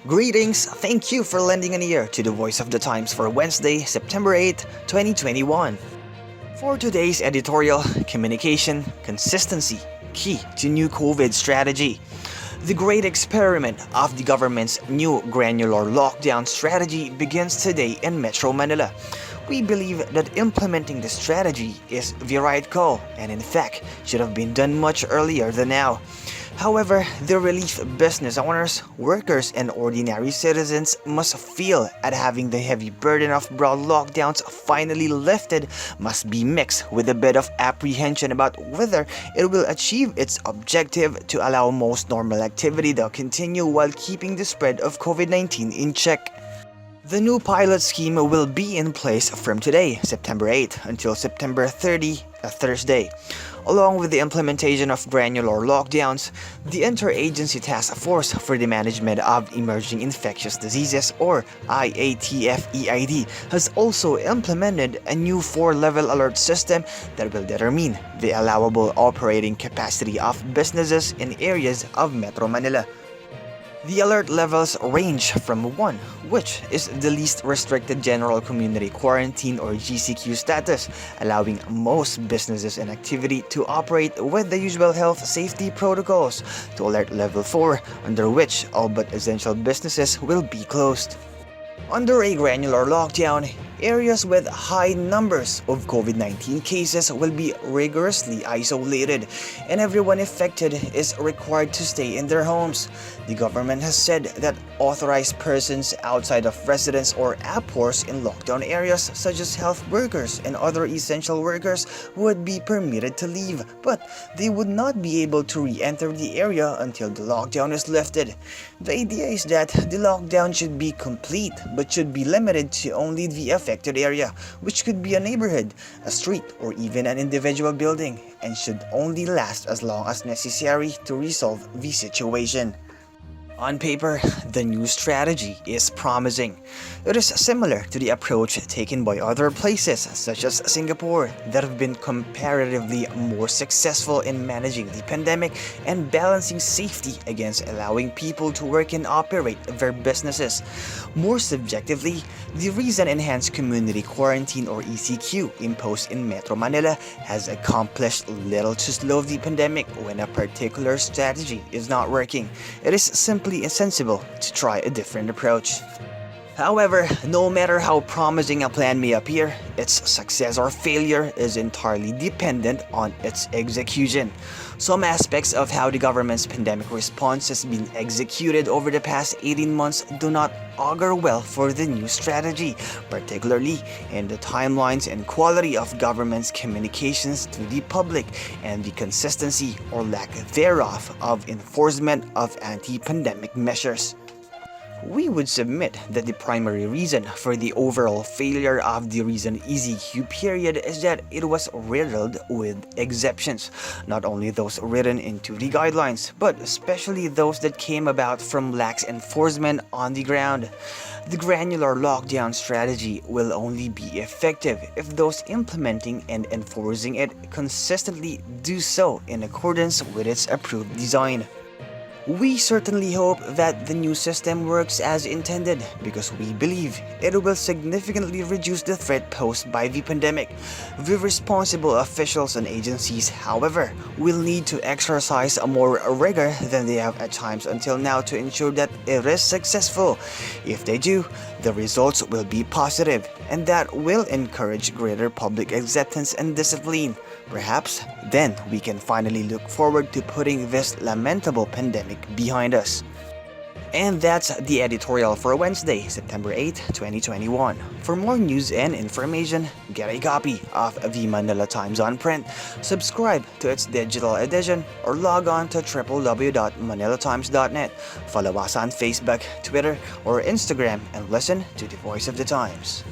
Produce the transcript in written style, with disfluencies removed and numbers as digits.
Greetings, thank you for lending an ear to the Voice of the Times for Wednesday, September 8, 2021. For today's editorial, communication, consistency, key to new COVID strategy. The great experiment of the government's new granular lockdown strategy begins today in Metro Manila. We believe that implementing the strategy is the right call and in fact should have been done much earlier than now. However, the relief business owners, workers, and ordinary citizens must feel at having the heavy burden of broad lockdowns finally lifted must be mixed with a bit of apprehension about whether it will achieve its objective to allow most normal activity to continue while keeping the spread of COVID-19 in check. The new pilot scheme will be in place from today, September 8, until September 30, a Thursday. Along with the implementation of granular lockdowns, the Interagency Task Force for the Management of Emerging Infectious Diseases, or IATF-EID, has also implemented a new 4-level alert system that will determine the allowable operating capacity of businesses in areas of Metro Manila. The alert levels range from 1, which is the least restricted general community quarantine or GCQ status, allowing most businesses and activity to operate with the usual health safety protocols, to alert level 4, under which all but essential businesses will be closed. Under a granular lockdown, areas with high numbers of COVID-19 cases will be rigorously isolated and everyone affected is required to stay in their homes. The government has said that authorized persons outside of residence or APORs in lockdown areas such as health workers and other essential workers would be permitted to leave, but they would not be able to re-enter the area until the lockdown is lifted. The idea is that the lockdown should be complete but should be limited to only the affected area, which could be a neighborhood, a street, or even an individual building, and should only last as long as necessary to resolve the situation. On paper, the new strategy is promising. It is similar to the approach taken by other places such as Singapore that have been comparatively more successful in managing the pandemic and balancing safety against allowing people to work and operate their businesses. More subjectively, the reason enhanced community quarantine or ECQ imposed in Metro Manila has accomplished little to slow the pandemic when a particular strategy is not working. It is simply insensible to try a different approach. However, no matter how promising a plan may appear, its success or failure is entirely dependent on its execution. Some aspects of how the government's pandemic response has been executed over the past 18 months do not augur well for the new strategy, particularly in the timelines and quality of government's communications to the public and the consistency or lack thereof of enforcement of anti-pandemic measures. We would submit that the primary reason for the overall failure of the recent ECQ period is that it was riddled with exceptions, not only those written into the guidelines, but especially those that came about from lax enforcement on the ground. The granular lockdown strategy will only be effective if those implementing and enforcing it consistently do so in accordance with its approved design. We certainly hope that the new system works as intended because we believe it will significantly reduce the threat posed by the pandemic. The responsible officials and agencies, however, will need to exercise more rigor than they have at times until now to ensure that it is successful. If they do, the results will be positive and that will encourage greater public acceptance and discipline. Perhaps then we can finally look forward to putting this lamentable pandemic behind us. And that's the editorial for Wednesday, September 8, 2021. For more news and information, get a copy of the Manila Times on print, subscribe to its digital edition, or log on to www.manilatimes.net. Follow us on Facebook, Twitter, or Instagram and listen to the Voice of the Times.